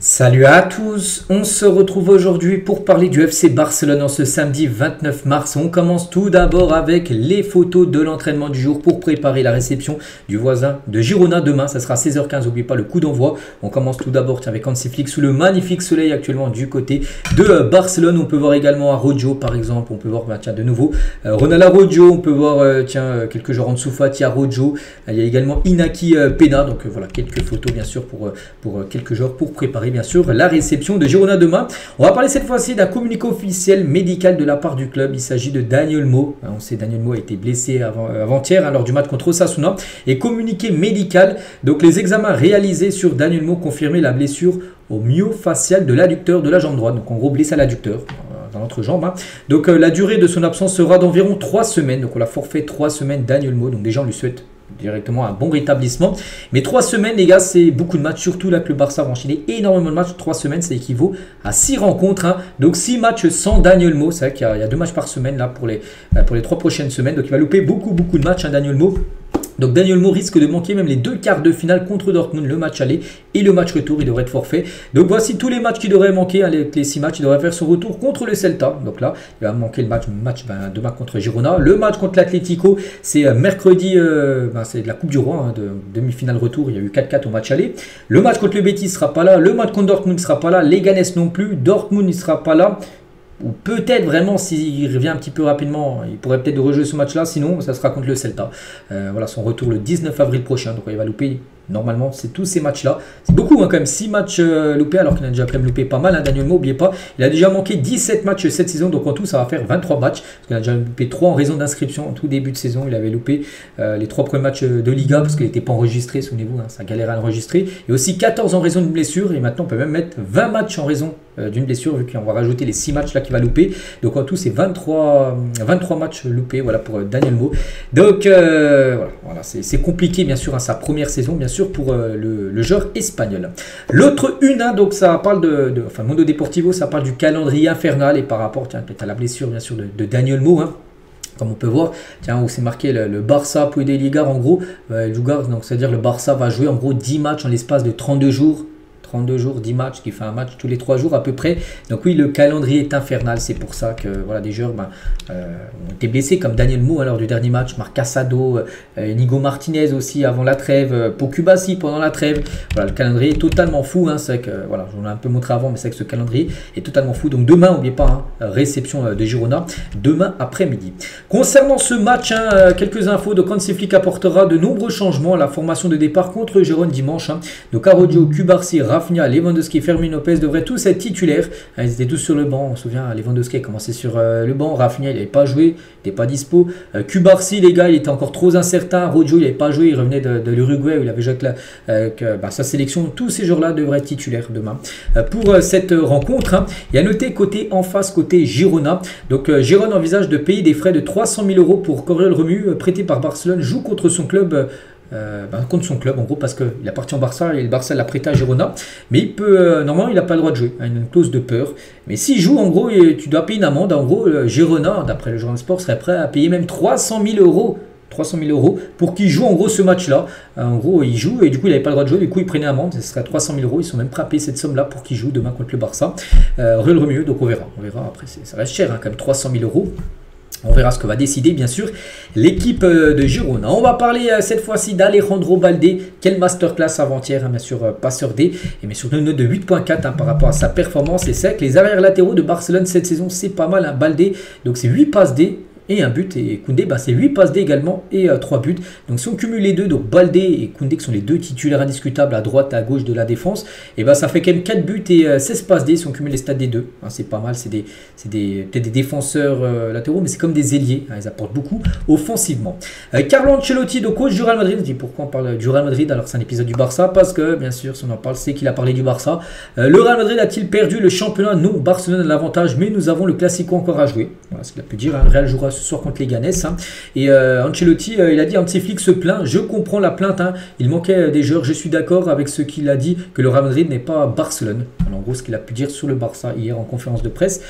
Salut à tous, on se retrouve aujourd'hui pour parler du FC Barcelone en ce samedi 29 mars. On commence tout d'abord avec les photos de l'entraînement du jour pour préparer la réception du voisin de Girona demain. Ça sera 16h15, n'oubliez pas le coup d'envoi. On commence tout d'abord avec Hansi Flick sous le magnifique soleil actuellement du côté de Barcelone. On peut voir également Araujo par exemple, on peut voir de nouveau Ronald Araujo, on peut voir quelques joueurs en dessous, Fati Araujo. Il y a également Inaki Pena, donc voilà quelques photos bien sûr pour quelques joueurs pour préparer bien sûr la réception de Girona demain. On va parler cette fois-ci d'un communiqué officiel médical de la part du club. Il s'agit de Dani Olmo. On sait Dani Olmo a été blessé avant-hier lors du match contre Osasuna. Et communiqué médical, donc les examens réalisés sur Dani Olmo confirmaient la blessure au myofascial de l'adducteur de la jambe droite. Donc en gros blessé à l'adducteur dans notre jambe. Donc la durée de son absence sera d'environ 3 semaines. Donc on l'a forfait 3 semaines Dani Olmo. Donc déjà on lui souhaite directement un bon rétablissement. Mais 3 semaines, les gars, c'est beaucoup de matchs. Surtout là que le Barça va enchaîner énormément de matchs. 3 semaines, ça équivaut à 6 rencontres. Donc 6 matchs sans Dani Olmo. C'est vrai qu'il y a 2 matchs par semaine là pour les 3 prochaines semaines. Donc il va louper beaucoup de matchs, Dani Olmo. Donc Dani Olmo risque de manquer même les 2 quarts de finale contre Dortmund, le match aller et le match retour, il devrait être forfait. Donc voici tous les matchs qui devraient manquer, les 6 matchs, il devrait faire son retour contre le Celta. Donc là, il va manquer le match demain contre Girona. Le match contre l'Atlético, c'est mercredi, c'est de la Coupe du Roi, de demi-finale retour, il y a eu 4-4 au match aller. Le match contre le Betis ne sera pas là, le match contre Dortmund ne sera pas là, Leganés non plus, Dortmund ne sera pas là. Ou peut-être vraiment s'il revient un petit peu rapidement, il pourrait peut-être rejouer ce match-là, sinon ça sera contre le Celta. Voilà son retour le 19 avril prochain, donc il va louper normalement c'est tous ces matchs-là. C'est beaucoup quand même, 6 matchs loupés alors qu'il a déjà quand même loupé pas mal. Dani Olmo, n'oubliez pas, il a déjà manqué 17 matchs cette saison, donc en tout ça va faire 23 matchs. Parce qu'il a déjà loupé 3 en raison d'inscription en tout début de saison. Il avait loupé les 3 premiers matchs de Liga parce qu'il n'était pas enregistré, souvenez-vous, ça galérait à l'enregistrer. Et aussi 14 en raison d'une blessure, et maintenant on peut même mettre 20 matchs en raison d'une blessure, vu qu'on va rajouter les 6 matchs là qu'il va louper. Donc en tout c'est 23 matchs loupés voilà, pour Dani Olmo. Donc voilà, c'est compliqué bien sûr, sa première saison bien sûr pour le joueur espagnol. L'autre donc ça parle enfin Mundo Deportivo, ça parle du calendrier infernal et par rapport peut-être à la blessure bien sûr de Dani Olmo, comme on peut voir, où c'est marqué le Barça puis des Ligas en gros, donc c'est-à-dire le Barça va jouer en gros 10 matchs en l'espace de 32 jours. 32 jours, 10 matchs, qui fait un match tous les 3 jours à peu près. Donc oui, le calendrier est infernal. C'est pour ça que voilà, des joueurs ont été blessés comme Dani Olmo lors du dernier match, Marc Casado, Inigo Martinez aussi avant la trêve, Pau Kubasi pendant la trêve. Voilà, le calendrier est totalement fou. C'est vrai que voilà, je vous l'ai un peu montré avant, mais c'est vrai que ce calendrier est totalement fou. Donc demain, n'oubliez pas, réception de Girona, demain après-midi. Concernant ce match, quelques infos. Donc Hansi Flick apportera de nombreux changements à la formation de départ contre Girona dimanche. Donc Araujo, Cubarsí, Rafinha, Lewandowski, Fermin Lopez devraient tous être titulaires. Ils étaient tous sur le banc. On se souvient, Lewandowski a commencé sur le banc. Rafinha, il n'avait pas joué, il n'était pas dispo. Cubarsí, les gars, il était encore trop incertain. Rojo, il n'avait pas joué, il revenait de l'Uruguay où il avait joué avec sa sélection. Tous ces joueurs-là devraient être titulaires demain. Pour cette rencontre, il y a noté côté en face, côté Girona. Donc Girona envisage de payer des frais de 300 000 € pour Coriol Remu, prêté par Barcelone, joue contre son club. Contre son club en gros parce qu'il appartient au Barça et le Barça l'a prêté à Girona, mais il peut normalement il n'a pas le droit de jouer, il y a une clause de peur, mais s'il joue en gros tu dois payer une amende. En gros Girona d'après le journal Sport serait prêt à payer même 300 000 € 300 000 € pour qu'il joue en gros ce match là. En gros il joue et du coup il n'avait pas le droit de jouer, du coup il prenait amende, ce serait 300 000 €. Ils sont même prêts à payer cette somme là pour qu'il joue demain contre le Barça. Coriol Remu, donc on verra après ça reste cher quand même 300 000 €. On verra ce que va décider bien sûr l'équipe de Girona. On va parler cette fois-ci d'Alejandro Balde. Quelle masterclass avant-hier, bien sûr, passeur D. Et mais surtout une note de 8.4 par rapport à sa performance. Et c'est vrai que les arrières latéraux de Barcelone cette saison, c'est pas mal. Balde, donc c'est 8 passes D. Et un but, et Koundé, c'est 8 passes D également et 3 buts. Donc si on cumule les deux, donc Balde et Koundé qui sont les deux titulaires indiscutables à droite et à gauche de la défense, et ça fait quand même 4 buts et 16 passes D si on cumule les stats des deux. C'est pas mal, c'est peut-être des défenseurs latéraux, mais c'est comme des ailiers, ils apportent beaucoup offensivement. Carlo Ancelotti, donc coach du Real Madrid, on dit pourquoi on parle du Real Madrid alors c'est un épisode du Barça, parce que bien sûr si on en parle c'est qu'il a parlé du Barça. Le Real Madrid a-t-il perdu le championnat? Non, Barcelone a l'avantage, mais nous avons le Classico encore à jouer. Voilà ce qu'il a pu dire, le Real jouera ce soir contre les Leganés. Et Ancelotti, il a dit Hansi Flick se plaint, je comprends la plainte, il manquait des joueurs, je suis d'accord avec ce qu'il a dit, que le Real Madrid n'est pas Barcelone. Voilà, en gros, ce qu'il a pu dire sur le Barça hier en conférence de presse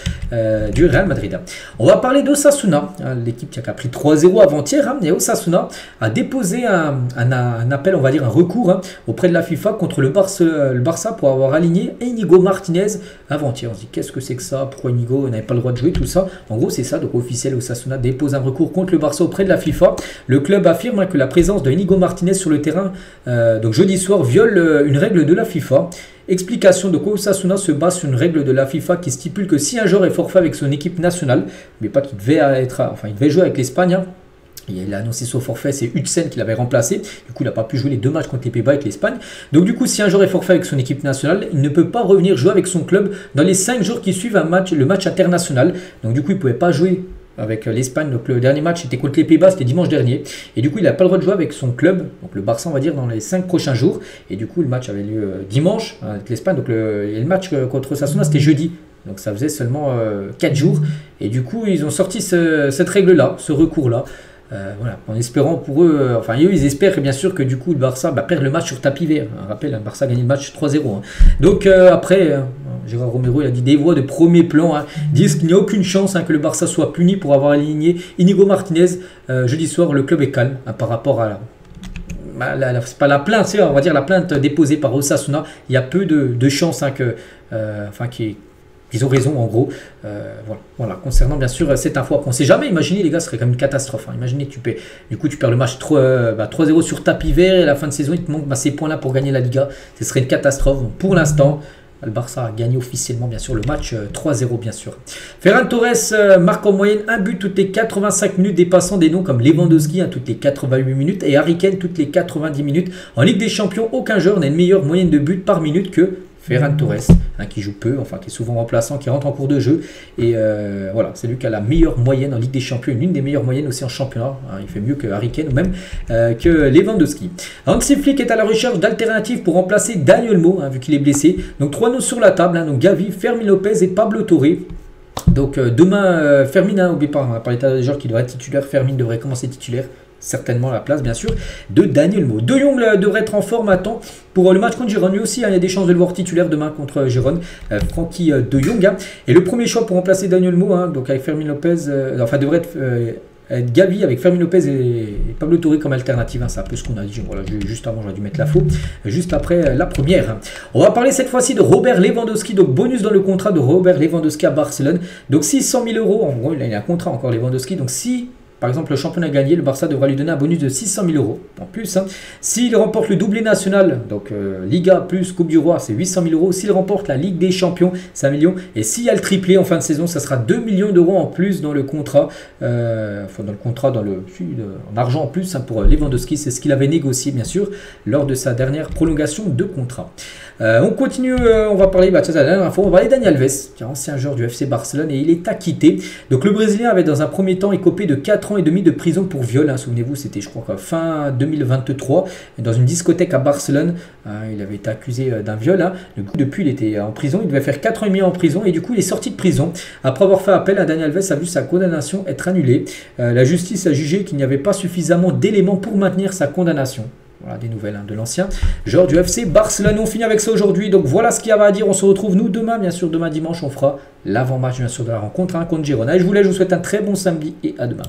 du Real Madrid. On va parler d'Osasuna, l'équipe qui a pris 3-0 avant-hier. Et Osasuna a déposé un appel, on va dire un recours auprès de la FIFA contre le Barça pour avoir aligné Íñigo Martínez avant-hier. On se dit qu'est-ce que c'est que ça? Pourquoi Íñigo n'avait pas le droit de jouer, tout ça? En gros, c'est ça. Donc officiel, Osasuna dépose un recours contre le Barça auprès de la FIFA. Le club affirme que la présence de Íñigo Martínez sur le terrain donc jeudi soir viole une règle de la FIFA. Explication de quoi Osasuna se base sur une règle de la FIFA qui stipule que si un joueur est forfait avec son équipe nationale, mais pas qu'il devait il devait jouer avec l'Espagne. Il a annoncé son forfait, c'est Huijsen qui l'avait remplacé. Du coup, il n'a pas pu jouer les 2 matchs contre les Pays-Bas avec l'Espagne. Donc du coup, si un joueur est forfait avec son équipe nationale, il ne peut pas revenir jouer avec son club dans les 5 jours qui suivent le match international. Donc du coup, il ne pouvait pas jouer avec l'Espagne. Donc le dernier match était contre les Pays-Bas, c'était dimanche dernier. Et du coup, il n'a pas le droit de jouer avec son club, donc le Barça, on va dire, dans les 5 prochains jours. Et du coup, le match avait lieu dimanche avec l'Espagne. Donc le match contre Osasuna, c'était jeudi. Donc ça faisait seulement 4 jours. Et du coup, ils ont sorti cette règle-là, ce recours-là. Voilà, en espérant pour eux, eux ils espèrent bien sûr que du coup le Barça perd le match sur tapis vert. Un rappel, le Barça a gagné le match 3-0. Donc après, Gérard Romero il a dit des voix de premier plan disent qu'il n'y a aucune chance que le Barça soit puni pour avoir aligné Íñigo Martínez. Jeudi soir, le club est calme par rapport à c'est pas la plainte, on va dire la plainte déposée par Osasuna. Il y a peu de chances qu'ils ont raison en gros. Voilà. Concernant bien sûr cette info, on ne sait jamais. Imaginez les gars, ce serait comme une catastrophe. Imaginez tu perds le match 3-0 sur tapis vert et à la fin de saison il te manque ces points là pour gagner la Liga. Ce serait une catastrophe. Donc, pour l'instant, le Barça a gagné officiellement bien sûr le match 3-0 bien sûr. Ferran Torres marque en moyenne un but toutes les 85 minutes, dépassant des noms comme Lewandowski toutes les 88 minutes et Harry Kane toutes les 90 minutes. En Ligue des Champions, aucun joueur n'a une meilleure moyenne de buts par minute que Ferran Torres, qui joue peu, qui est souvent remplaçant, qui rentre en cours de jeu. Et voilà, c'est lui qui a la meilleure moyenne en Ligue des Champions, l'une des meilleures moyennes aussi en championnat. Il fait mieux que Harry Kane ou même que Lewandowski. Hansi Flick est à la recherche d'alternatives pour remplacer Dani Olmo, vu qu'il est blessé. Donc 3 noms sur la table, donc Gavi, Fermin Lopez et Pablo Torre. Donc demain, Fermin, n'oubliez pas, on a parlé des joueurs qui devraient être titulaires. Fermin devrait commencer titulaire. Certainement à la place bien sûr de Dani Olmo. De Jong devrait être en forme pour le match contre Gérone. Lui aussi, il y a des chances de le voir titulaire demain contre Gérone. Francky De Jong. Et le premier choix pour remplacer Dani Olmo, donc avec Fermin Lopez, devrait être Gavi avec Fermin Lopez et Pablo Torre comme alternative. C'est un peu ce qu'on a dit. Voilà, juste avant, j'aurais dû mettre la faute. Juste après la première. On va parler cette fois-ci de Robert Lewandowski. Donc bonus dans le contrat de Robert Lewandowski à Barcelone. Donc 600 000 €. En gros, il a un contrat encore Lewandowski. Donc si par exemple le championnat a gagné, le Barça devra lui donner un bonus de 600 000 € en plus. S'il remporte le doublé national, donc Liga plus Coupe du Roi, c'est 800 000 €. S'il remporte la Ligue des Champions, c'est 1 million. Et s'il y a le triplé en fin de saison, ça sera 2 millions d'euros en plus dans le contrat. En argent en plus pour Lewandowski. C'est ce qu'il avait négocié bien sûr lors de sa dernière prolongation de contrat. On continue, on va parler, la dernière fois, on va parler Dani Alves, qui est ancien joueur du FC Barcelone et il est acquitté. Donc le Brésilien avait dans un premier temps écopé de 4 ans et demi de prison pour viol. Souvenez-vous, c'était je crois fin 2023 dans une discothèque à Barcelone. Il avait été accusé d'un viol. Du coup, depuis, il était en prison. Il devait faire 4 ans et demi en prison et du coup, il est sorti de prison. Après avoir fait appel, Dani Alves a vu sa condamnation être annulée. La justice a jugé qu'il n'y avait pas suffisamment d'éléments pour maintenir sa condamnation. Voilà des nouvelles de l'ancien joueur du FC Barcelone. On finit avec ça aujourd'hui. Donc voilà ce qu'il y avait à dire. On se retrouve nous demain, bien sûr. Demain dimanche, on fera l'avant-match bien sûr de la rencontre contre Girona. Et je vous souhaite un très bon samedi et à demain.